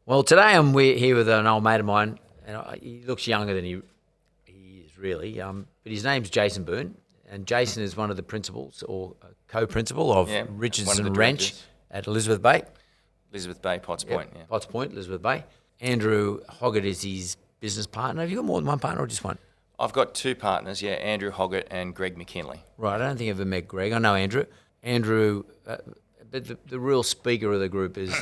Well, today we're here with an old mate of mine, and he looks younger than he is really. But his name's Jason Byrne, and Jason is one of the principals or co-principal of Richardson Ranch at Elizabeth Bay. Elizabeth Bay, Potts Point. Yeah. Potts Point, Elizabeth Bay. Andrew Hoggett is his business partner. Have you got more than one partner or just one? I've got two partners, Andrew Hoggett and Greg McKinley. Right, I don't think I've ever met Greg. I know Andrew. But the real speaker of the group is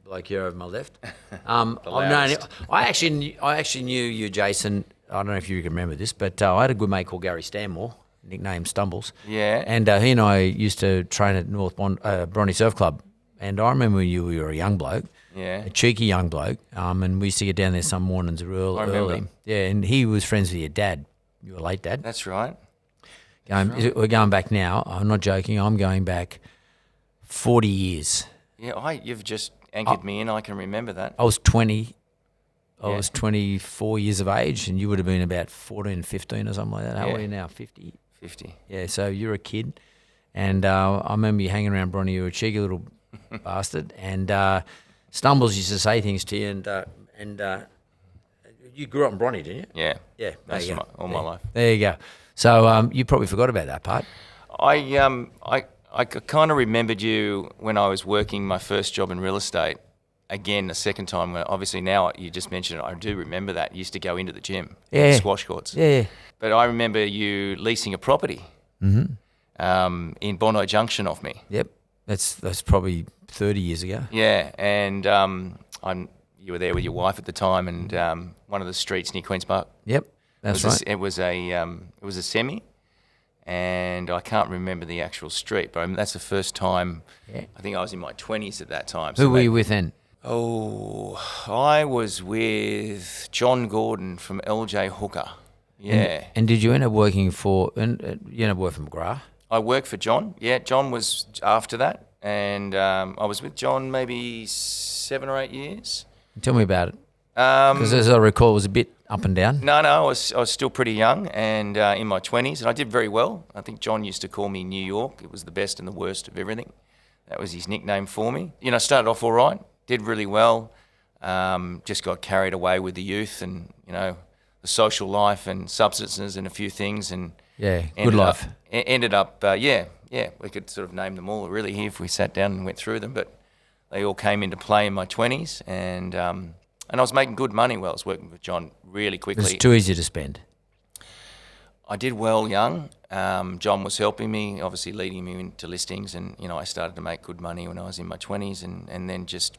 bloke here over my left. I've known him. I actually knew you, Jason. I don't know if you can remember this, but I had a good mate called Gary Stanmore, nicknamed Stumbles. Yeah. And he and I used to train at North Bronte Surf Club. And I remember you were a young bloke, a cheeky young bloke, and we used to get down there some mornings early. Yeah, and he was friends with your dad, your late dad. That's right. We're going back now. I'm not joking. I'm going back 40 years. Yeah, you've just anchored me in. I can remember that. I was 20. I was 24 years of age, and you would have been about 14, 15 or something like that. How old are you now? 50? 50. Yeah, so you're a kid. And I remember you hanging around Bronte. You were a cheeky little bastard. And Stumbles used to say things to you. And you grew up in Bronte, didn't you? Yeah. Yeah. That's all my life. There you go. So you probably forgot about that part. I kind of remembered you when I was working my first job in real estate. Again, the second time, obviously now you just mentioned it, I do remember that. You used to go into the gym, squash courts. Yeah. But I remember you leasing a property in Bondi Junction off me. Yep, that's probably 30 years ago. Yeah, and you were there with your wife at the time, and one of the streets near Queen's Park. Yep, that's right. It was a semi. And I can't remember the actual street, but that's the first time. Yeah. I think I was in my 20s at that time. Who were you with then? Oh, I was with John Gordon from LJ Hooker. Yeah. And did you end up working for? You ended up working for McGrath? I worked for John. Yeah, John was after that, and I was with John maybe 7 or 8 years. Tell me about it. Because as I recall, it was a bit up and down. No, I was still pretty young and in my 20s, and I did very well. I think John used to call me New York. It was the best and the worst of everything. That was his nickname for me. Started off all right, did really well, just got carried away with the youth and, the social life and substances and a few things. And good life. Ended up, we could sort of name them all really here if we sat down and went through them, but they all came into play in my 20s, and I was making good money while I was working with John really quickly. It's too easy to spend. I did well young. John was helping me, obviously leading me into listings, and I started to make good money when I was in my 20s, and then just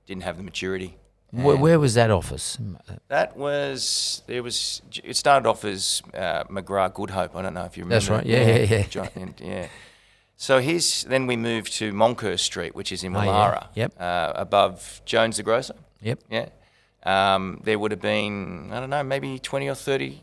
didn't have the maturity. Where was that office? It started off as McGrath Goodhope. I don't know if you remember. That's right. Yeah. John, yeah. So then we moved to Monkhurst Street, which is in Wallara, above Jones the Grocer. Yep. Yeah. There would have been, I don't know, maybe 20 or 30,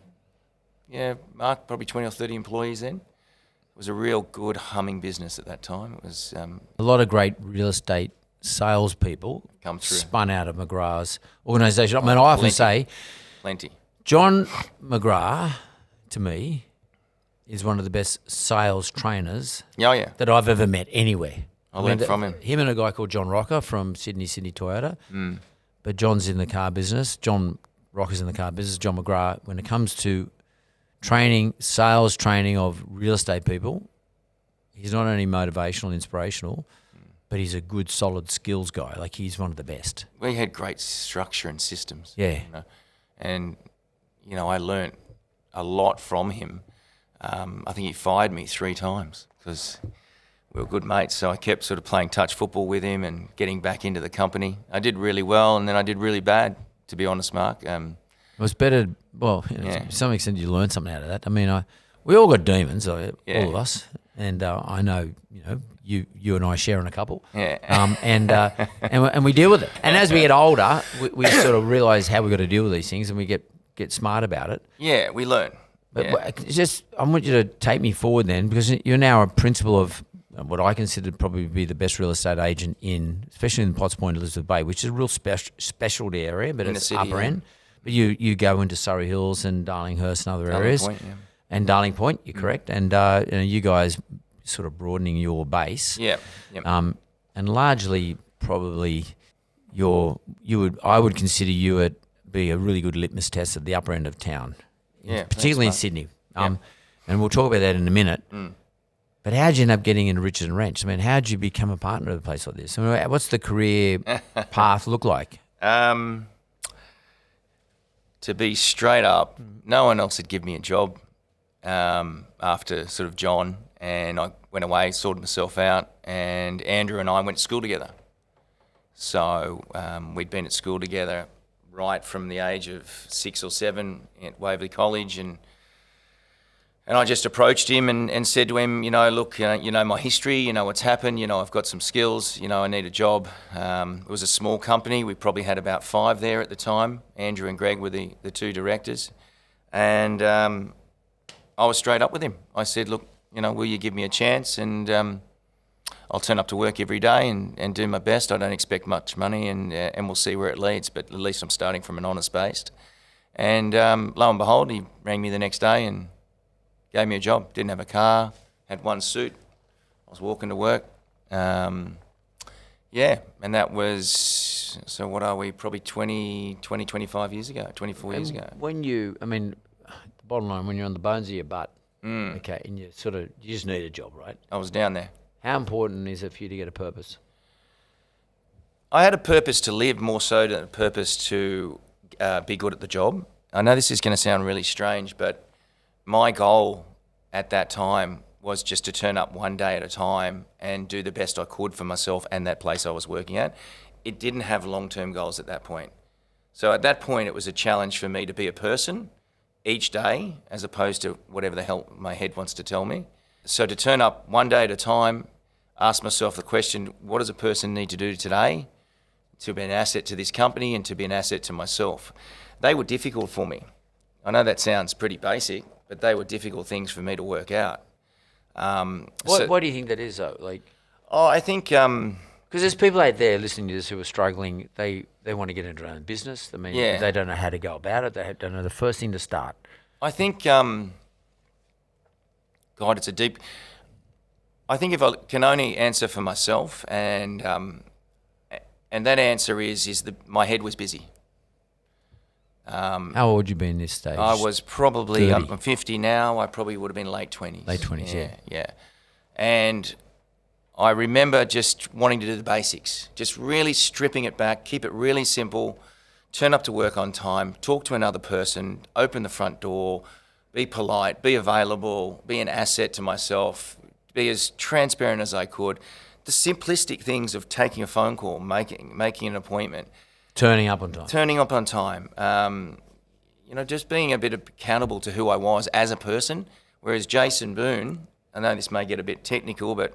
Mark, probably 20 or 30 employees then. It was a real good humming business at that time. It was a lot of great real estate salespeople come through, spun out of McGrath's organisation. I mean, I often say, plenty. John McGrath, to me, is one of the best sales trainers that I've ever met anywhere. I learned from him. Him and a guy called John Rocker from Sydney Toyota. But John's in the car business. John Rocker's in the car business. John McGrath, when it comes to sales training of real estate people, he's not only motivational and inspirational, but he's a good, solid skills guy. Like, he's one of the best. We had great structure and systems. Yeah. And, I learnt a lot from him. I think he fired me 3 times because we were good mates, so I kept sort of playing touch football with him and getting back into the company. I did really well, and then I did really bad, to be honest, Mark. It was better. Well, to some extent, you learned something out of that. I mean, we all got demons, all of us, and I know, you and I share in a couple. Yeah. And we deal with it. And as we get older, we sort of realise how we got to deal with these things, and we get smart about it. Yeah, we learn. But I want you to take me forward then, because you're now a principal of what I consider to probably be the best real estate agent especially in Potts Point, Elizabeth Bay, which is a real specialty area, but it's upper end. But you go into Surrey Hills and Darlinghurst and other areas. Point, yeah. And Darling Point, you're correct. And you guys sort of broadening your base. Yeah. And largely probably, I would consider you at be a really good litmus test at the upper end of town, Yeah, particularly in thanks, Sydney. And we'll talk about that in a minute. But how'd you end up getting into Richard and Wrench? I mean, how'd you become a partner of a place like this? I mean, what's the career path look like? To be straight up, no one else had given me a job after sort of John, and I went away, sorted myself out, and Andrew and I went to school together. So we'd been at school together right from the age of 6 or 7 at Waverley College, and I just approached him and said to him, look, you know my history, you know what's happened, I've got some skills, I need a job. It was a small company. We probably had about 5 there at the time. Andrew and Greg were the 2 directors. And I was straight up with him. I said, look, will you give me a chance? And I'll turn up to work every day and do my best. I don't expect much money, and we'll see where it leads, but at least I'm starting from an honest base. And lo and behold, he rang me the next day and gave me a job. Didn't have a car, had 1 suit. I was walking to work. And that was, so what are we, probably 25 years ago, 24 years ago. The bottom line, when you're on the bones of your butt, okay, and you just need a job, right? I was down there. How important is it for you to get a purpose? I had a purpose to live more so than a purpose to be good at the job. I know this is going to sound really strange, but my goal at that time was just to turn up one day at a time and do the best I could for myself and that place I was working at. It didn't have long-term goals at that point. So at that point, it was a challenge for me to be a person each day as opposed to whatever the hell my head wants to tell me. So to turn up one day at a time, ask myself the question, what does a person need to do today to be an asset to this company and to be an asset to myself? They were difficult for me. I know that sounds pretty basic, but they were difficult things for me to work out. What do you think that is, though? I think... Because there's people out there listening to this who are struggling. They want to get into their own business. They don't know how to go about it. They don't know the first thing to start. I think, it's a deep... I think if I can only answer for myself, and that answer is that my head was busy. How old would you be in this stage? I was probably, 30. I'm 50 now, I probably would have been late 20s. Late 20s, yeah. And I remember just wanting to do the basics, just really stripping it back, keep it really simple, turn up to work on time, talk to another person, open the front door, be polite, be available, be an asset to myself, be as transparent as I could. The simplistic things of taking a phone call, making an appointment. Turning up on time. Just being a bit accountable to who I was as a person. Whereas Jason Boone, I know this may get a bit technical, but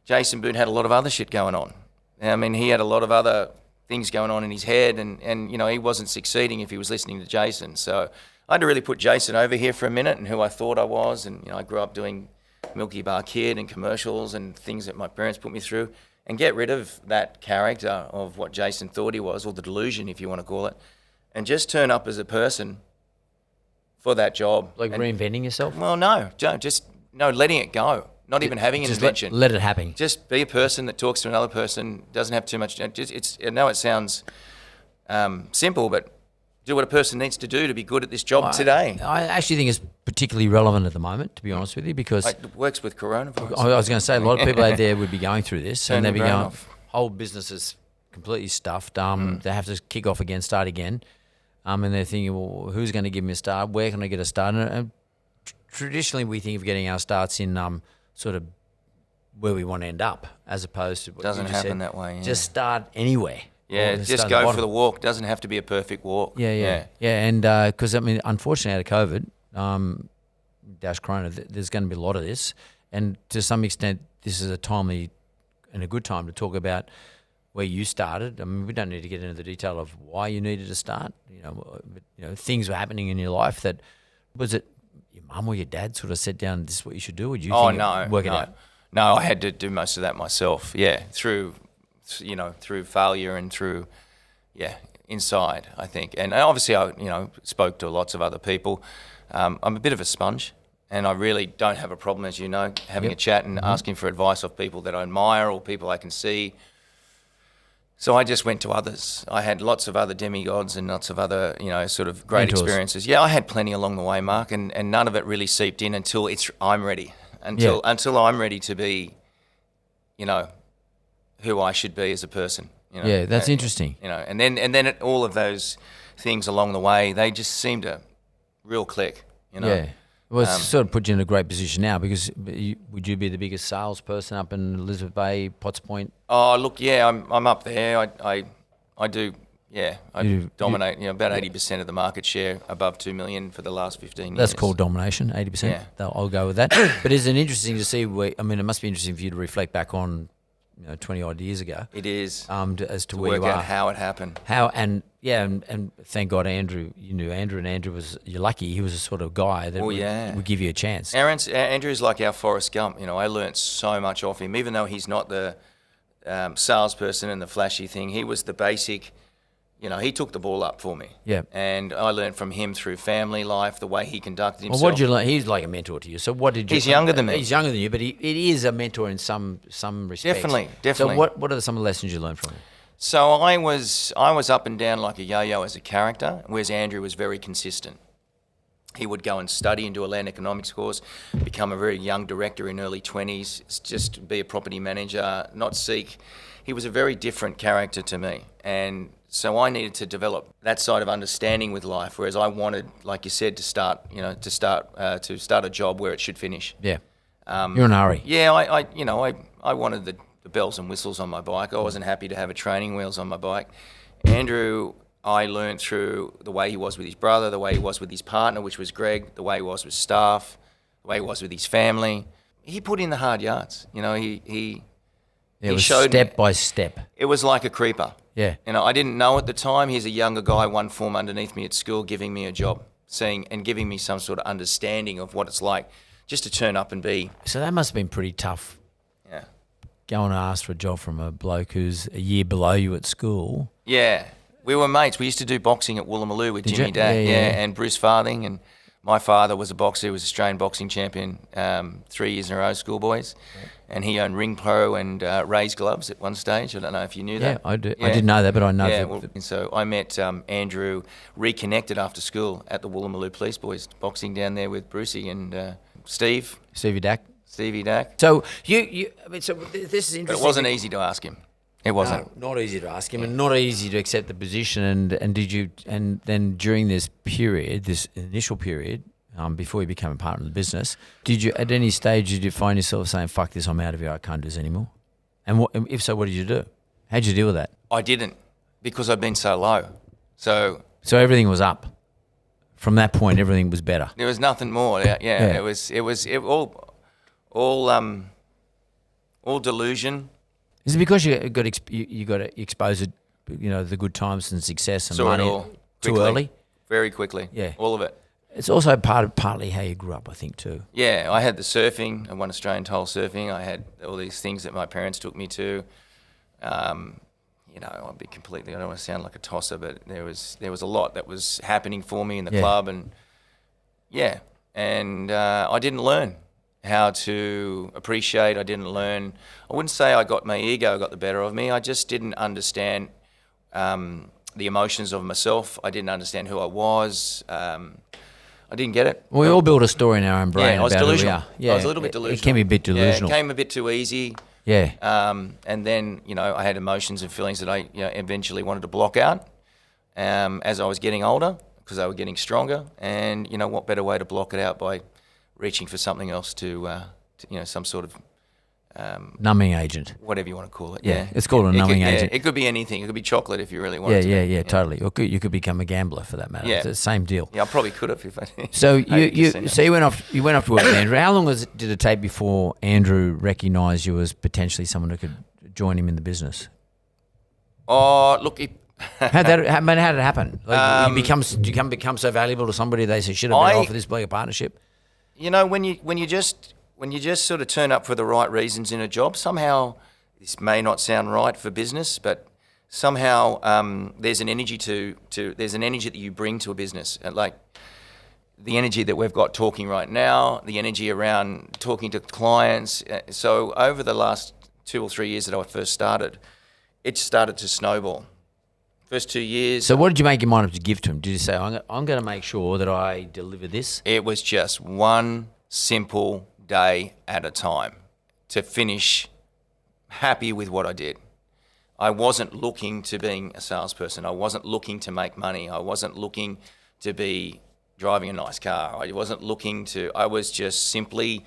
Jason Boone had a lot of other shit going on. He had a lot of other things going on in his head, and he wasn't succeeding if he was listening to Jason. So I had to really put Jason over here for a minute and who I thought I was. And I grew up doing Milky Bar Kid and commercials and things that my parents put me through, and get rid of that character of what Jason thought he was, or the delusion, if you want to call it, and just turn up as a person for that job. Reinventing yourself? Well, no, letting it go. Not even having an invention. Let it happen. Just be a person that talks to another person, doesn't have too much. I know it sounds simple, but do what a person needs to do to be good at this job today. I actually think it's particularly relevant at the moment, to be honest with you, because it works with coronavirus. I was going to say, a lot of people out there would be going through this, and they'd be going, off. whole businesses completely stuffed. They have to kick off again, start again, and they're thinking, well, who's going to give me a start? Where can I get a start? And traditionally, we think of getting our starts in sort of where we want to end up, as opposed to what doesn't you just happen said. that way. Yeah. Just start anywhere. Yeah, just go for the walk. Doesn't have to be a perfect walk. Yeah. And because unfortunately, out of COVID, dash Corona, there's going to be a lot of this, and to some extent, this is a timely and a good time to talk about where you started. We don't need to get into the detail of why you needed to start. Things were happening in your life that was it. Your mum or your dad sort of set down, this is what you should do, or did you work it out? No, I had to do most of that myself. Yeah, through failure and through, inside, I think. And obviously I, spoke to lots of other people. I'm a bit of a sponge, and I really don't have a problem, as you know, having a chat and asking for advice of people that I admire or people I can see So I just went to others. I had lots of other demigods and lots of other, sort of great Mentors. experiences. Yeah, I had plenty along the way, Mark, and none of it really seeped in until I'm ready. Until I'm ready to be, who I should be as a person. Yeah, that's interesting. And then all of those things along the way, they just seemed to real click. Yeah. Well, it's sort of put you in a great position now because would you be the biggest salesperson up in Elizabeth Bay, Potts Point? Oh, look, yeah, I'm up there. I do, yeah. I dominate, about 80% of the market share, above 2 million for the last 15 years. That's called domination, 80%. Yeah. I'll go with that. But is it interesting to see it must be interesting for you to reflect back on 20 odd years ago. It is. As to where work you out are. how it happened. And thank God Andrew, you knew Andrew, and Andrew you're lucky, he was a sort of guy that would give you a chance. Andrew's like our Forrest Gump. I learnt so much off him, even though he's not the salesperson and the flashy thing. He was the basic, he took the ball up for me. Yeah. And I learnt from him through family life, the way he conducted himself. Well, what did you learn? He's like a mentor to you. So what did you... He's younger than me. He's younger than you, but he is a mentor in some respects. Definitely. So what are some of the lessons you learned from him? So I was up and down like a yo-yo as a character, whereas Andrew was very consistent. He would go and study and do a land economics course, become a very young director in early 20s, just be a property manager, not seek. He was a very different character to me. And so I needed to develop that side of understanding with life, whereas I wanted, like you said, to start a job where it should finish. Yeah. You're in a hurry. Yeah, I wanted the bells and whistles on my bike. I wasn't happy to have a training wheels on my bike. Andrew, I learned through the way he was with his brother, the way he was with his partner, which was Greg, the way he was with staff, the way he was with his family. He put in the hard yards. It was showed step by step. It was like a creeper. Yeah. I didn't know at the time. He's a younger guy, one form underneath me at school, giving me a job, and giving me some sort of understanding of what it's like just to turn up and be. So that must have been pretty tough. Yeah. Going to ask for a job from a bloke who's a year below you at school. Yeah. We were mates. We used to do boxing at Woolloomooloo with Jimmy you? Dad. Yeah. And Bruce Farthing. And my father was a boxer. He was Australian boxing champion 3 years in a row, schoolboys. Yeah. And he owned Ring Pro and Ray's Gloves at one stage. I don't know if you knew that. Yeah, I do. Yeah. I didn't know that, but I know that. And so I met Andrew, reconnected after school at the Woolloomooloo Police Boys, boxing down there with Brucey and Stevie Dack. So this is interesting. But it wasn't easy to ask him. It wasn't. No, not easy to ask him, and not easy to accept the position. And then during this period, this initial period, before you became a partner in the business, at any stage did you find yourself saying, "Fuck this, I'm out of here. I can't do this anymore"? And if so, what did you do? How did you deal with that? I didn't, because I'd been so low. So everything was up. From that point, everything was better. There was nothing more. Yeah. It was all delusion. Is it because you got exposed to the good times and success and money too early? Very quickly. Yeah, all of it. It's also partly how you grew up, I think, too. Yeah, I had the surfing. I won Australian Tole surfing. I had all these things that my parents took me to. I'll be completely. I don't want to sound like a tosser, but there was a lot that was happening for me in the club, and I didn't learn how to appreciate. I didn't learn. I wouldn't say I got my ego got the better of me. I just didn't understand the emotions of myself. I didn't understand who I was. I didn't get it. Well, we all build a story in our own brain. Yeah, I was about delusional. Who we are. Yeah, I was a little bit delusional. It can be a bit delusional. Yeah, it came a bit too easy. Yeah. And then, I had emotions and feelings that I eventually wanted to block out as I was getting older, because they were getting stronger. And, what better way to block it out by reaching for something else to some sort of numbing agent, whatever you want to call it. Yeah, it's called a numbing agent. It could be anything. It could be chocolate if you really wanted to. Yeah, totally. Or you could become a gambler for that matter. Yeah. It's the same deal. Yeah, I probably could have if I did. So you went off to work with Andrew. How long did it take before Andrew recognised you as potentially someone who could join him in the business? Oh, look, how did it happen? Like, you become so valuable to somebody they say, "Should have been offered this like a partnership." When you just sort of turn up for the right reasons in a job, somehow, this may not sound right for business, but somehow there's an energy there's an energy that you bring to a business, like the energy that we've got talking right now, the energy around talking to clients. So over the last 2 or 3 years that I first started, it started to snowball. First 2 years, So what did you make your mind up to give to him? Did you say, I'm going to make sure that I deliver this? it was just one simple day at a time to finish happy with what I did. I wasn't looking to being a salesperson. I wasn't looking to make money. I wasn't looking to be driving a nice car. I was just simply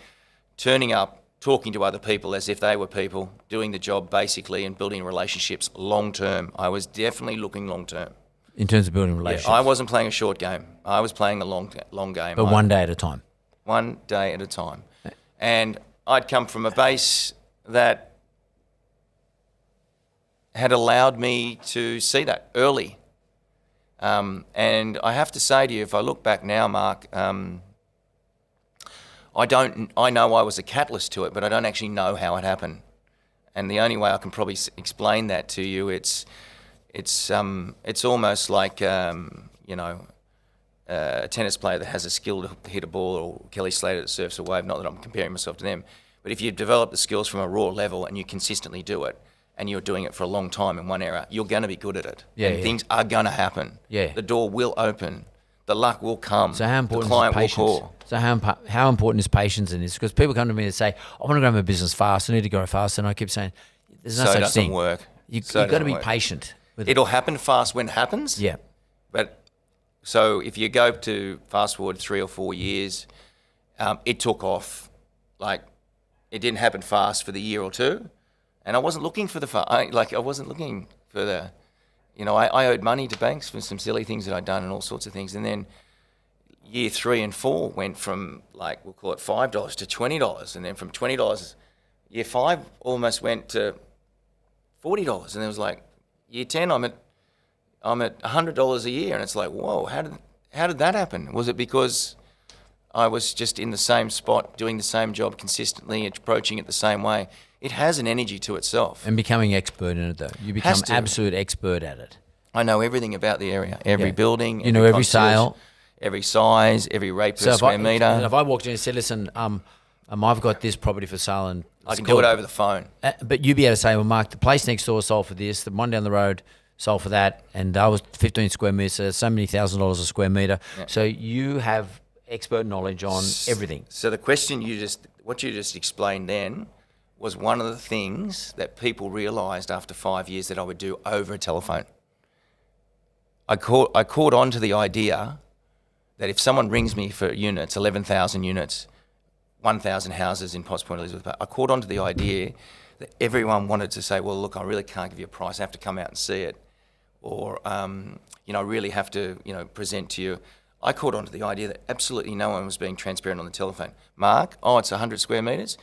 turning up, talking to other people as if they were people, doing the job basically and building relationships long term. I was definitely looking long term. In terms of building relationships? I wasn't playing a short game. I was playing a long game. But one day at a time? One day at a time. And I'd come from a base that had allowed me to see that early. And I have to say to you, if I look back now, Mark, I know I was a catalyst to it, but I don't actually know how it happened. And the only way I can probably explain that to you, it's almost like a tennis player that has a skill to hit a ball, or Kelly Slater that surfs a wave. Not that I'm comparing myself to them, but if you develop the skills from a raw level and you consistently do it, and you're doing it for a long time in one area, you're going to be good at it. Things are going to happen. Yeah. The door will open. The luck will come. So how important the client is patience? will call. So how important is patience in this? Because people come to me and say, I want to grow my business fast. I need to grow fast. And I keep saying, there's no So it such doesn't thing. work. You've So it got to doesn't be work. patient with it. It'll happen fast when it happens. Yeah. But so if you go to fast forward 3 or 4 years, it took off. Like, it didn't happen fast for the year or two. And I wasn't looking for I wasn't looking for the, I owed money to banks for some silly things that I'd done and all sorts of things. And then year 3 and 4 went from, like, we'll call it $5 to $20. And then from $20, year 5 almost went to $40. And it was like, year 10, I'm at $100 a year. And it's like, whoa, how did that happen? Was it because I was just in the same spot, doing the same job consistently, approaching it the same way? It has an energy to itself. And becoming expert in it, though. You become Has to. absolute expert at it. I know everything about the area, every building. You know every concierge, sale. every size, every rate per square metre. If I walked in and said, listen, I've got this property for sale, and I can do it over the phone. But you'd be able to say, well, Mark, the place next door sold for this, the one down the road sold for that, and that was 15 square metres, so many $1,000 a square metre. Yeah. So you have expert knowledge on everything. So the question what you just explained then was one of the things that people realised after 5 years that I would do over a telephone. I caught on to the idea that if someone rings me for units, 11,000 units, 1,000 houses in Potts Point, Elizabeth Bay, I caught on to the idea that everyone wanted to say, well, look, I really can't give you a price. I have to come out and see it. Or, I really have to, present to you. I caught on to the idea that absolutely no one was being transparent on the telephone. Mark, it's 100 square metres.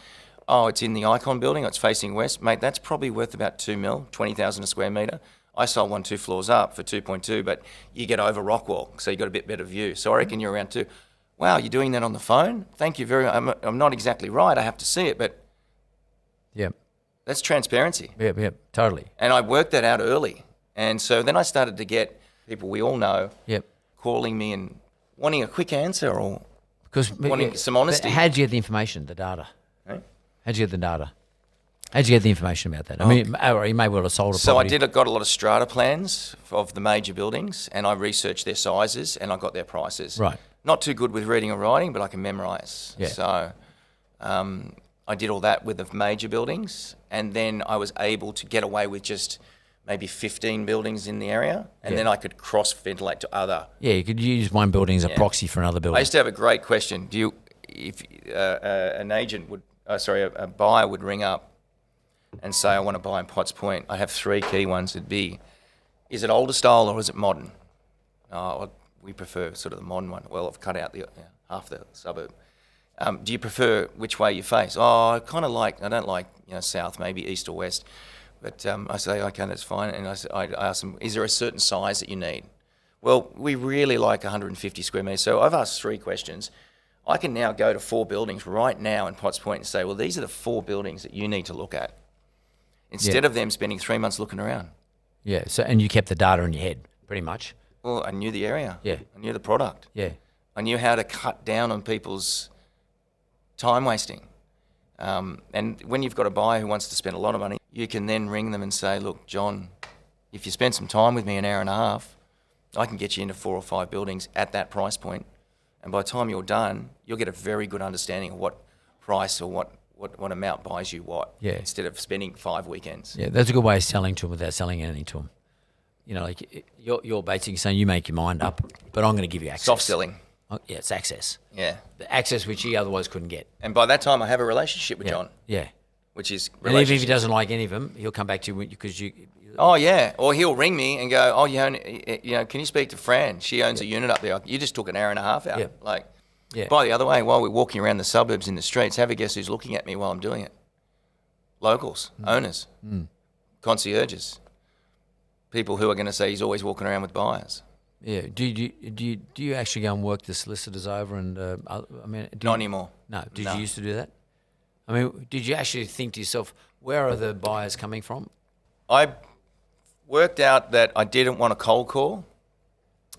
Oh, it's in the Icon building. It's facing west. Mate, that's probably worth about $2 million, 20,000 a square metre. I sold one 2 floors up for 2.2, but you get over Rockwall, so you got a bit better view. So I reckon you're around 2. Wow, you're doing that on the phone? Thank you very much. I'm not exactly right. I have to see it, but yeah, that's transparency. Yeah, totally. And I worked that out early. And so then I started to get people we all know calling me and wanting a quick answer or wanting some honesty. How did you get the information, the data? Right? How'd you get the data? How'd you get the information about that? I mean, you may well have sold a property. So I got a lot of strata plans of the major buildings, and I researched their sizes, and I got their prices. Right. Not too good with reading or writing, but I can memorise. Yeah. So I did all that with the major buildings, and then I was able to get away with just maybe 15 buildings in the area, and then I could cross-ventilate to other. Yeah, you could use one building as a proxy for another building. I used to have a great question. If a buyer would ring up and say, I want to buy in Potts Point, I have 3 key ones. It'd be, is it older style or is it modern? We prefer sort of the modern one. Well, I've cut out half the suburb. Do you prefer which way you face? I don't like south, maybe east or west. But I say, okay, that's fine. And I ask them, is there a certain size that you need? Well, we really like 150 square metres. So I've asked 3 questions. I can now go to 4 buildings right now in Potts Point and say, well, these are the 4 buildings that you need to look at. Instead of them spending 3 months looking around. Yeah, so and you kept the data in your head, pretty much. Well, I knew the area. Yeah. I knew the product. Yeah. I knew how to cut down on people's time wasting. And when you've got a buyer who wants to spend a lot of money, you can then ring them and say, look, John, if you spend some time with me, an hour and a half, I can get you into 4 or 5 buildings at that price point. And by the time you're done, you'll get a very good understanding of what price or what amount buys you what, Yeah. instead of spending 5 weekends. Yeah, that's a good way of selling to them without selling anything to them. You know, like you're basically saying you make your mind up, but I'm going to give you access. Soft selling. Oh, yeah, it's access. Yeah. The access which he otherwise couldn't get. And by that time, I have a relationship with John, Yeah. which is And even if he relationship. doesn't like any of them, he'll come back to you because you. Oh yeah, or he'll ring me and go, "Oh, can you speak to Fran? She owns a unit up there. You just took an hour and a half out." Yeah. Like, Yeah. by the other way, while we're walking around the suburbs in the streets, have a guess who's looking at me while I'm doing it? Locals, owners, concierges, people who are going to say he's always walking around with buyers. Yeah. Do you actually go and work the solicitors over and I mean? Not anymore. No. Did No. you used to do that? I mean, did you actually think to yourself, where are the buyers coming from? I worked out that I didn't want a cold call,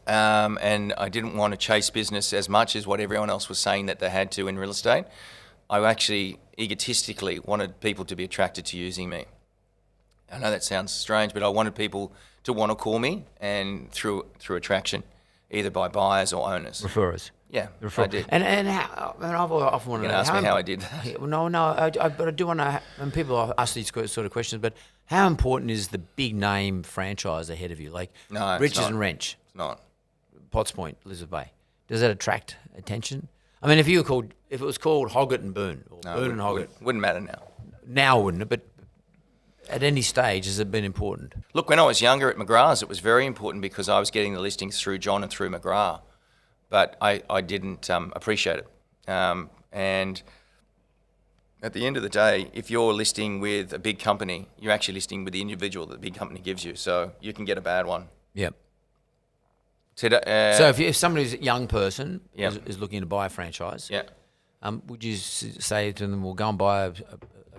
and I didn't want to chase business as much as what everyone else was saying that they had to in real estate. I actually egotistically wanted people to be attracted to using me. I know that sounds strange, but I wanted people to want to call me, and through attraction, either by buyers or owners. Referrers. Yeah, Refer- I did. And how? And I've often wanted You to can know ask me how I did that. Yeah, well, no. But I do want to. And people ask these sort of questions. But how important is the big name franchise ahead of you, like No, it's Riches not. and Wrench, It's not. Potts Point, Elizabeth Bay? Does that attract attention? I mean, if it was called Hoggett and Boone or No, Boone and Hoggett, wouldn't matter now. now wouldn't it? But at any stage, has it been important? Look, when I was younger at McGrath's, it was very important because I was getting the listings through John and through McGrath, but I didn't appreciate it. And at the end of the day, if you're listing with a big company, you're actually listing with the individual that the big company gives you, so you can get a bad one. Yep. Today, So if somebody's a young person Yeah. is looking to buy a franchise, yeah, would you say to them, "Well, go and buy a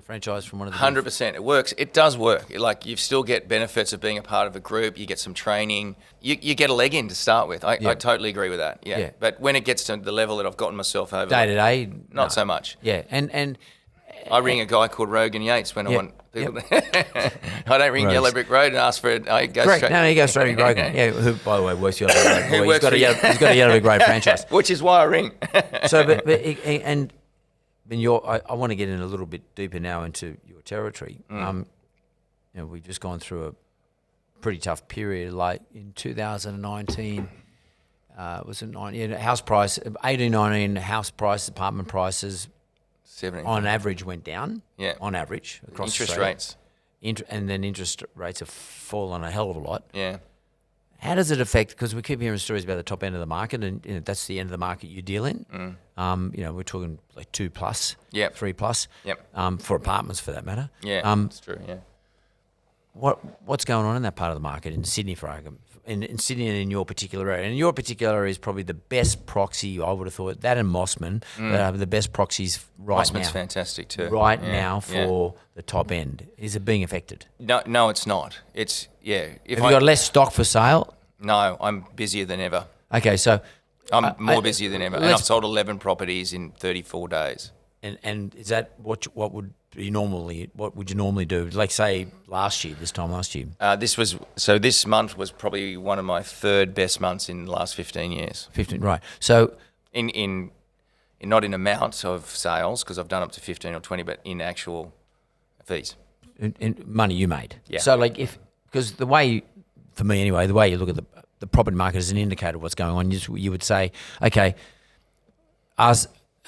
franchise from one of the big 100%. It works. It does work. Like, you still get benefits of being a part of a group. You get some training. You get a leg in to start with. I totally agree with that. Yeah. Yeah. But when it gets to the level that I've gotten myself over, day to day? not so much. Yeah, and I ring a guy called Rogan Yates when I Yeah, want people. I don't ring Rose. Yellow Brick Road and ask for it. I go correct. straight. No, he goes straight to Grogan. Yeah, who, by the way, works Yellow Brick Road. Who He's works got for a you. he's got a Yellow Brick Road franchise. Which is why I ring. So, and I want to get in a little bit deeper now into your territory. You know, we've just gone through a pretty tough period. Like in 2019, was it 9? Yeah, house price 18, 19 house prices, apartment prices 70. on average went down. Yeah. On average across Interest Australia. rates. And then interest rates have fallen a hell of a lot. Yeah. How does it affect? Because we keep hearing stories about the top end of the market, and you know, that's the end of the market you deal in. You know, we're talking like 2+, Yep. 3+, Yep. for apartments for that matter. Yeah. That's true. Yeah. What's going on in that part of the market in Sydney, for argument, in Sydney and in your particular area? And your particular area is probably the best proxy. I would have thought that and Mossman are the best proxies right Mossman's now. fantastic too. Right Yeah, now yeah. for the top end. Is it being affected? No, it's not. It's If Have you got less stock for sale? No, I'm busier than ever. Okay, so I'm more busier than ever, and let's- I've sold 11 properties in 34 days. And is that what would you normally do? Like say this time last year, This month was probably one of my third best months in the last 15 years. 15, right? So In not in amount of sales, because I've done up to 15 or 20, but in actual fees. in money you made. Yeah. So like because the way, for me anyway, the way you look at the property market as an indicator of what's going on, you would say, okay,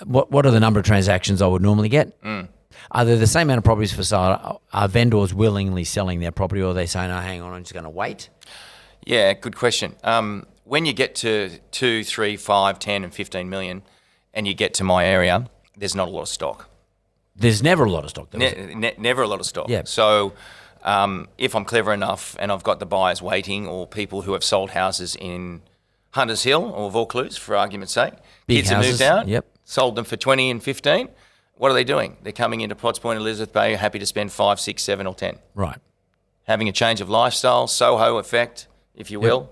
what are the number of transactions I would normally get? Are there the same amount of properties for sale? Are vendors willingly selling their property, or are they saying, "Oh, hang on, I'm just going to wait"? Yeah, good question. When you get to 2, 3, 5, 10 and 15 million and you get to my area, there's not a lot of stock. There's never a lot of stock. Never a lot of stock. Yeah. So if I'm clever enough and I've got the buyers waiting, or people who have sold houses in Hunters Hill or Vaucluse, for argument's sake, Big kids have houses, moved out, yep. sold them for 20 and 15, what are they doing? They're coming into Potts Point, Elizabeth Bay, happy to spend 5, 6, 7 or 10. Right. Having a change of lifestyle, Soho effect, if you will.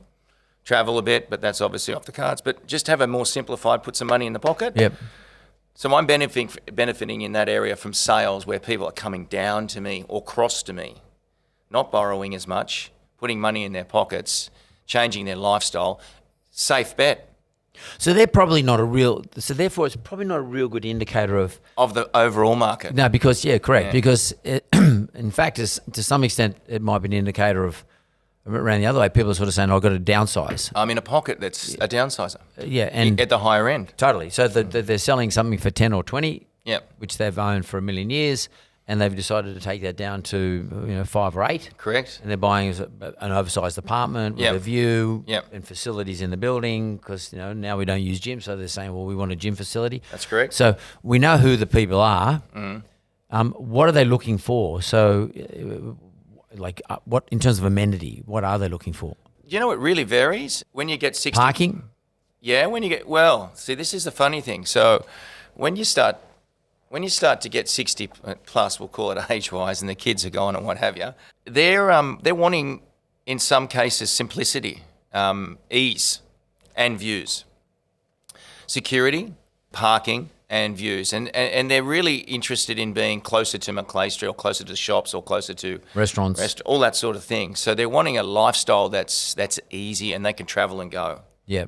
Travel a bit, but that's obviously off the cards. But just have a more simplified, put some money in the pocket. Yep. So I'm benefiting in that area from sales where people are coming down to me or cross to me, not borrowing as much, putting money in their pockets, changing their lifestyle. Safe bet So they're probably not a real. So therefore, it's probably not a real good indicator of. of the overall market. No, because correct. Yeah. Because in fact, to some extent, it might be an indicator of around the other way. People are sort of saying, "I've got to downsize." I'm in a pocket that's a downsizer Yeah, and at the higher end. totally. So they're selling something for 10 or 20, Yep, which they've owned for a million years, and they've decided to take that down to 5 or 8. correct. And they're buying an oversized apartment with Yep. a view Yep. and facilities in the building because now we don't use gyms, so they're saying, well, we want a gym facility. That's correct. So we know who the people are. Mm-hmm. What are they looking for? So, what in terms of amenity? What are they looking for? You know, it really varies. When you get 60... Parking. Yeah, see, this is the funny thing. So when you start to get 60 plus, we'll call it age-wise, and the kids are gone and what have you, they're wanting, in some cases, simplicity, ease, and views. Security, parking, and views. And they're really interested in being closer to Macleay Street or closer to the shops or closer to Restaurants. all that sort of thing. So they're wanting a lifestyle that's easy and they can travel and go. Yeah.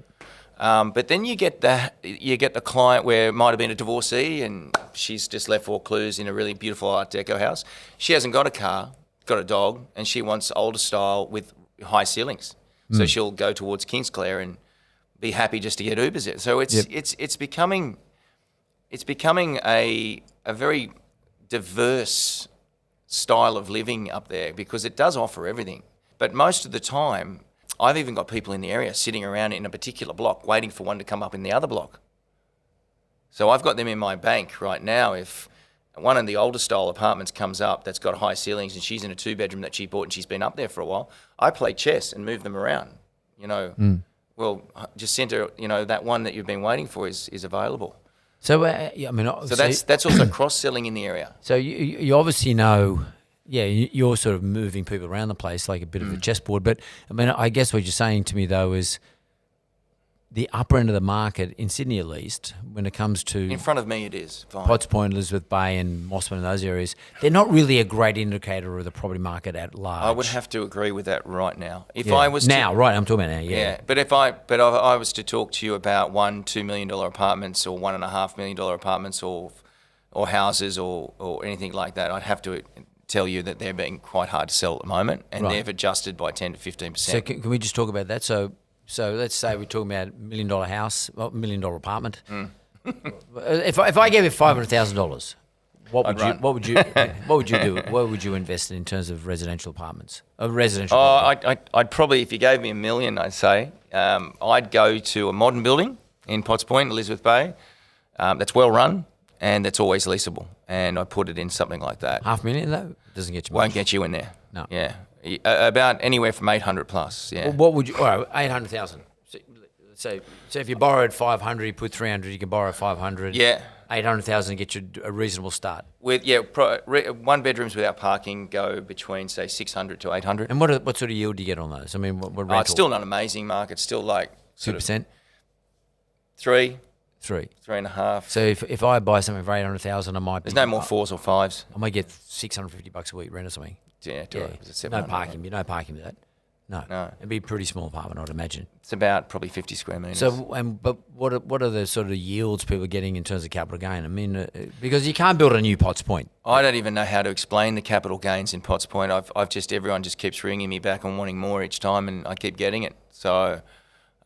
But then you get the client where it might have been a divorcee and she's just left Vaucluse in a really beautiful Art Deco house. She hasn't got a car, got a dog, and she wants older style with high ceilings. So she'll go towards Kingsclere and be happy just to get Ubers there. So it's becoming a very diverse style of living up there because it does offer everything. But most of the time, I've even got people in the area sitting around in a particular block waiting for one to come up in the other block. So I've got them in my bank right now. If one of the older style apartments comes up that's got high ceilings and she's in a 2-bedroom that she bought and she's been up there for a while, I play chess and move them around. Well, just send her, that one that you've been waiting for is available. So So that's also cross-selling in the area. So you obviously know, you're sort of moving people around the place like a bit of a chessboard. But I guess what you're saying to me though is the upper end of the market in Sydney, at least, when it comes to In front of me, it is fine. Potts Point, Elizabeth Bay, and Mossman and those areas, they're not really a great indicator of the property market at large. I would have to agree with that right now. If Yeah. I was now, to, right? I'm talking about now. Yeah. Yeah, but if I was to talk to you about $1-2 million apartments or $1.5 million apartments or houses or anything like that, I'd have to tell you that they're being quite hard to sell at the moment, and Right. they've adjusted by 10 to 15%. So can we just talk about that? So let's say we're talking about $1 million house, $1 million apartment. If I gave you $500,000, what I'd run. would you do? What would you invest in terms of residential apartments? Residential. I'd probably, if you gave me $1 million, I'd say I'd go to a modern building in Potts Point, Elizabeth Bay, that's well run and that's always leasable, and I'd put it in something like that. $500,000 though doesn't get you much. Won't get you in there. No. Yeah. About anywhere from 800 plus. Yeah. Well, what would you? All right, 800,000. So if you borrowed 500, you put 300, you can borrow 500. Yeah. 800,000 get you a reasonable start. With one bedrooms without parking go between say 600 to 800. And what sort of yield do you get on those? I mean, what rental? It's still not amazing, Mark. It's still like 2%, 3, 3. 3.5. So if I buy something for 800,000, I might. There's no more 4s or 5s. I might get $650 a week rent or something. Yeah, Yeah. It's No parking. No parking with that. No. No. It'd be a pretty small apartment, I'd imagine. It's about probably 50 square metres. So, but what are the sort of yields people are getting in terms of capital gain? I mean, because you can't build a new Potts Point. I don't even know how to explain the capital gains in Potts Point. Everyone just keeps ringing me back and wanting more each time, and I keep getting it. So,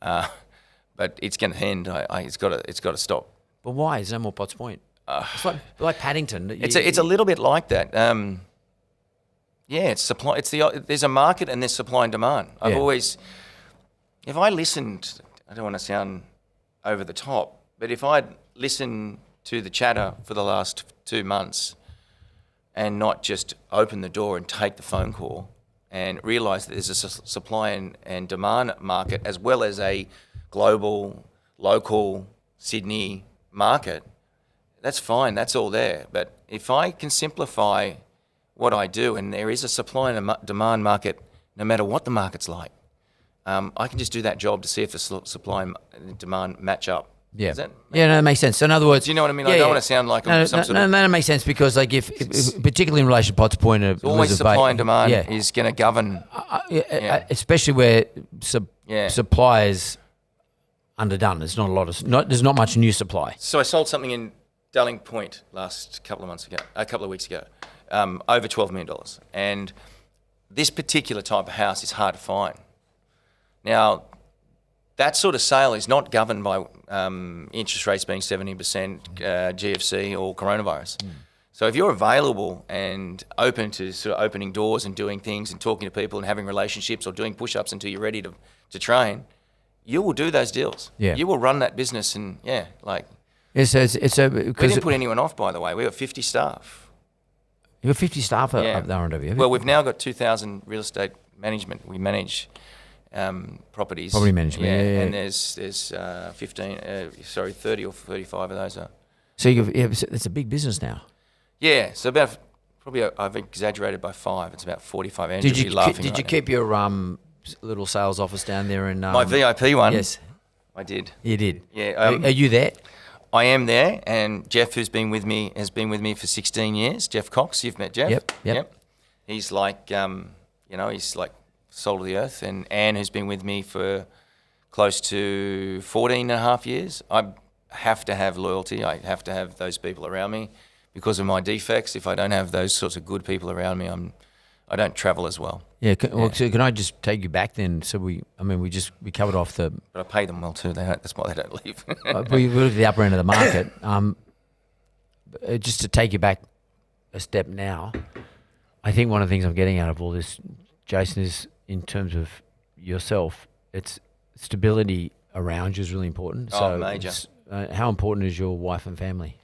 but it's going to end. It's got to stop. But why? There's no more Potts Point. It's like Paddington. It's a little bit like that. It's supply. There's a market and there's supply and demand. If I listened, I don't want to sound over the top, but if I'd listened to the chatter for the last 2 months and not just open the door and take the phone call and realise that there's a supply and demand market as well as a global, local Sydney market, that's fine. That's all there. But if I can simplify what I do, and there is a supply and a demand market, no matter what the market's like, I can just do that job to see if the supply and demand match up. Yeah. Does that Yeah, no, that makes sense. So in other words, Do you know what I mean? I don't want to sound like I'm some sort of... No, that makes sense because, like, if particularly in relation to Potts Point, always supply and demand is going to govern. Especially where supply is underdone. There's there's not much new supply. So I sold something in Darling Point a couple of weeks ago, over $12 million. And this particular type of house is hard to find. Now, that sort of sale is not governed by interest rates being 70%, GFC or coronavirus. So if you're available and open to sort of opening doors and doing things and talking to people and having relationships or doing push-ups until you're ready to train, you will do those deals. Yeah. You will run that business and, like... It's we didn't put anyone off, by the way. We have 50 staff. You've got 50 staff up there, RW. Well, we've now got 2,000 real estate management. We manage properties. Property management, yeah. And there's 30 or 35 of those are. So it's a big business now. Yeah, so I've exaggerated by 5. It's about 45. Andrew, Did you keep your little sales office down there in my VIP one? Yes, I did. You did. Yeah. Are you there? I am there, and Jeff, who's been with me, has been with me for 16 years. Jeff Cox, you've met Jeff. Yep. He's like, he's like salt of the earth. And Anne, who's been with me for close to 14 and a half years. I have to have loyalty. I have to have those people around me because of my defects. If I don't have those sorts of good people around me, I don't travel as well. Yeah. So can I just take you back then? So we covered off the. But I pay them well too. That's why they don't leave. we looked at the upper end of the market. Just to take you back a step now, I think one of the things I'm getting out of all this, Jason, is in terms of yourself, it's stability around you is really important. So major. How important is your wife and family?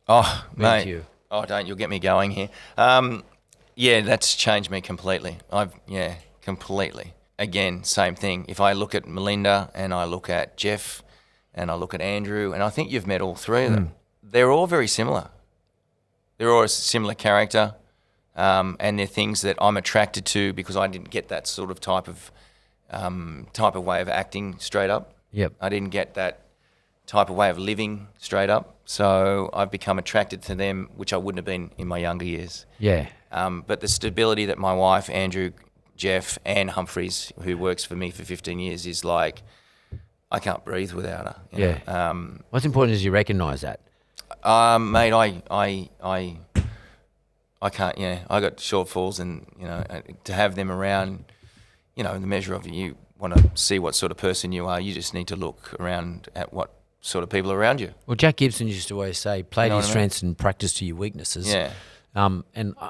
Oh, mate. To you? Oh, you'll get me going here. Yeah, that's changed me completely. Completely. Again, same thing. If I look at Melinda and I look at Jeff and I look at Andrew, and I think you've met all three of them, they're all very similar. They're all a similar character, and they're things that I'm attracted to because I didn't get that sort of type of way of acting straight up. Yep. I didn't get that type of way of living straight up. So I've become attracted to them, which I wouldn't have been in my younger years. Yeah. But the stability that my wife, Andrew, Jeff, Anne Humphreys, who works for me for 15 years, is like, I can't breathe without her. You know? What's important is you recognise that. Mate, I can't. Yeah, I got shortfalls, and to have them around, the measure of you want to see what sort of person you are. You just need to look around at what sort of people are around you. Well, Jack Gibson used to always say, play to your strengths and practice to your weaknesses. Yeah. And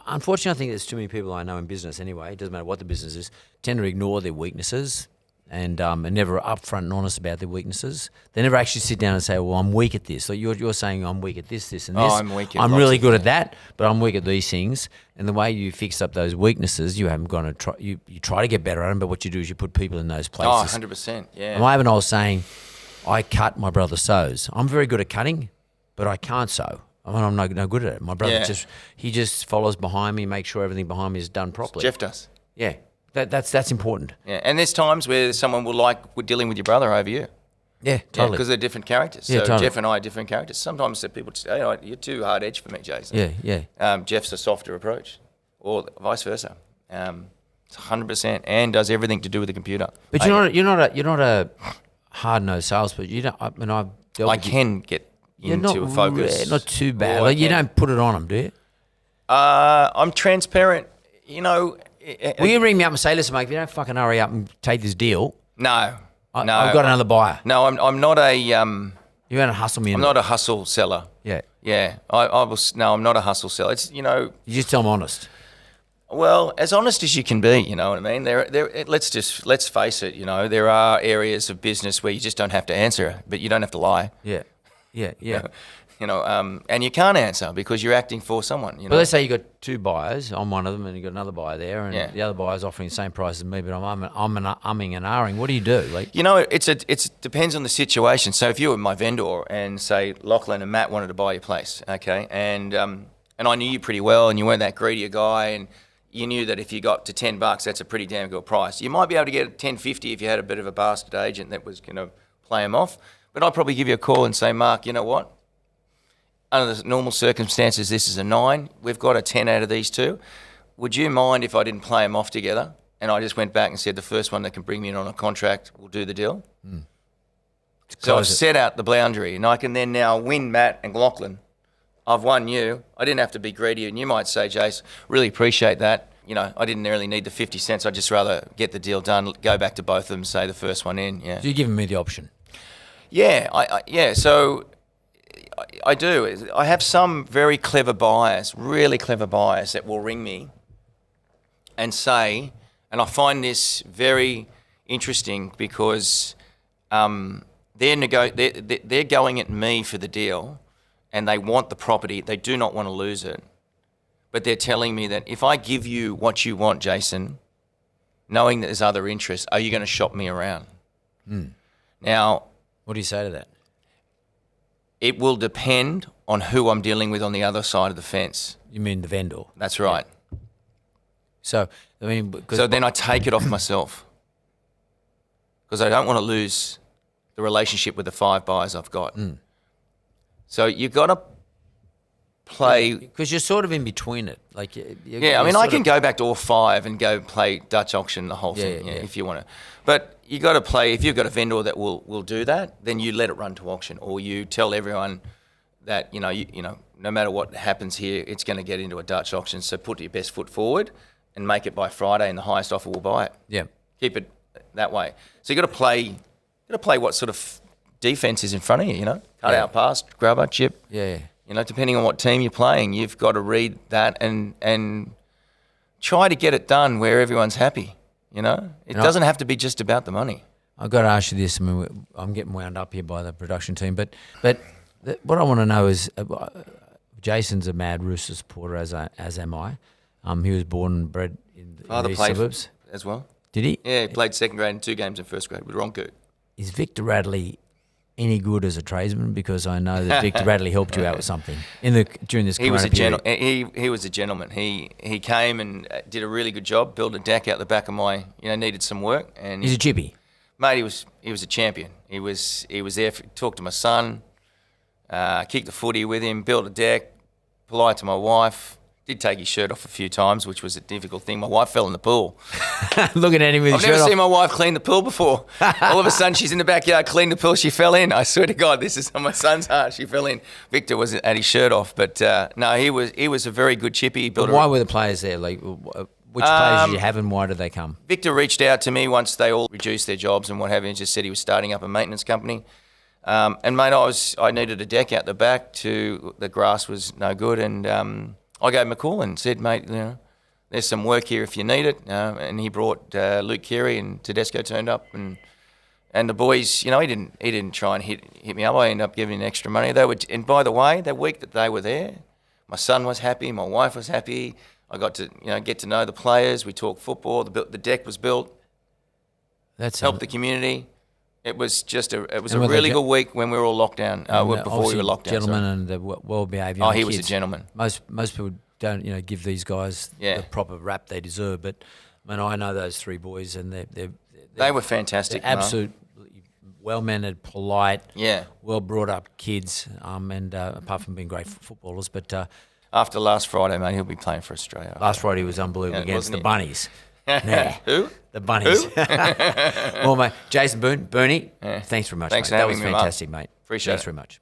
unfortunately, I think there's too many people I know in business anyway, it doesn't matter what the business is, tend to ignore their weaknesses and never upfront and honest about their weaknesses. They never actually sit down and say, well, I'm weak at this. So you're saying I'm weak at this, and this. I'm weak at I'm really good at that, but I'm weak at these things. And the way you fix up those weaknesses, you haven't gone to try. You try to get better at them, but what you do is you put people in those places. 100%, yeah. And I have an old saying, I cut, my brother sews. I'm very good at cutting, but I can't sew. I'm no good at it. My brother just follows behind me, makes sure everything behind me is done properly. Jeff does. Yeah, that's important. Yeah, and there's times where someone we're dealing with your brother over you. Yeah, totally. Because they're different characters. Yeah, so totally. Jeff and I are different characters. Sometimes people say, you're too hard edge for me, Jason. Yeah. Jeff's a softer approach, or vice versa. It's 100%. And does everything to do with the computer. But you're not a hard-nosed salesperson. You don't. I can get into a focus. Not too bad. Like you don't put it on them, do you? I'm transparent. Will you ring me up and say, listen, mate, if you don't fucking hurry up and take this deal, No. I've got another buyer. No, I'm not a. You want to hustle me? I'm not a hustle seller. Yeah. Yeah. I'm not a hustle seller. It's You just tell them honest. Well, as honest as you can be, you know what I mean. Let's face it. There are areas of business where you just don't have to answer, but you don't have to lie. Yeah. And you can't answer because you're acting for someone. But let's say you got two buyers. I'm one of them, and you got another buyer there, and Yeah. the other buyer's offering the same price as me, but I'm umming and ahhing. What do you do? Like, It depends on the situation. So if you were my vendor and say Lachlan and Matt wanted to buy your place, okay, and I knew you pretty well, and you weren't that greedy a guy, and you knew that if you got to $10, that's a pretty damn good price. You might be able to get $10.50 if you had a bit of a bastard agent that was going to play them off. But I'd probably give you a call and say, Mark, you know what? Under the normal circumstances, this is a 9. We've got a 10 out of these two. Would you mind if I didn't play them off together? And I just went back and said, the first one that can bring me in on a contract will do the deal. So I've set out the boundary, and I can then now win Matt and Lachlan. I've won you. I didn't have to be greedy. And you might say, Jace, really appreciate that. You know, I didn't really need the 50 cents. I'd just rather get the deal done, go back to both of them, say the first one in. Yeah. So you're giving me the option. Yeah, so I do. I have some very clever buyers, really clever buyers that will ring me and say, and I find this very interesting because they're going at me for the deal and they want the property. They do not want to lose it. But they're telling me that if I give you what you want, Jason, knowing that there's other interests, are you going to shop me around? Now, what do you say to that? it will depend on who I'm dealing with on the other side of the fence. You mean the vendor? That's right. So, I mean... So then I take it off myself because I don't want to lose the relationship with the 5 buyers I've got. So you've got to play... Because you're sort of in between it. Like, yeah, I mean, I can go back to all 5 and go play Dutch auction, the whole thing, if you want to. But you got to play, if you've got a vendor that will do that, then you let it run to auction, or you tell everyone that, you know, no matter what happens here, it's going to get into a Dutch auction. So put your best foot forward and make it by Friday, and the highest offer will buy it. Yeah. Keep it that way. So you got to play what sort of defense is in front of you, you know? Cut out pass, grubber, chip. Yeah. You know, depending on what team you're playing, you've got to read that and try to get it done where everyone's happy, you know? It doesn't have to be just about the money. I've got to ask you this. I mean, I'm getting wound up here by the production team, but what I want to know is, Jason's a mad Rooster supporter, as am I. He was born and bred in the east suburbs. As well. Did he? Yeah, he played second grade and 2 games in first grade with Ronku. Is Victor Radley any good as a tradesman? Because I know that Victor Radley helped you out with something during this. He was a gentleman. He was a gentleman. He came and did a really good job. Built a deck out the back of my, needed some work. And he's a chippy. Mate, he was a champion. He was there. Talked to my son, kicked the footy with him, built a deck, polite to my wife. Did take his shirt off a few times, which was a difficult thing. My wife fell in the pool. Looking at him with his shirt off. I've never seen my wife clean the pool before. All of a sudden, she's in the backyard, cleaned the pool. She fell in. I swear to God, this is on my son's heart. She fell in. Victor was at his shirt off, but no, he was a very good chippy. Why were the players there? Like, which players did you have, and why did they come? Victor reached out to me once they all reduced their jobs and what have you, and just said he was starting up a maintenance company. And mate, I needed a deck out the back. The grass was no good, and I gave him a call and said, mate, there's some work here if you need it. And he brought Luke Keary, and Tedesco turned up, and the boys, he didn't try and hit me up. I ended up giving him extra money. And by the way, that week that they were there, my son was happy, my wife was happy. I got to get to know the players. We talked football. The deck was built. That's helped the community. It was just a really good week when we were all locked down. Before we were locked down. Gentlemen and the well-behaved. Oh, he was a gentleman. Most people don't give these guys the proper rap they deserve. But I know those 3 boys, and they were fantastic. Absolutely well-mannered, polite, well brought up kids. And apart from being great footballers, but after last Friday, mate, he'll be playing for Australia. Last Friday was unbelievable against the Bunnies. Who? The Bunnies. Well, mate, Jason Boone, Bernie, thanks very much. Thanks mate. for That was having me, fantastic, mate. Appreciate it. Thanks very much.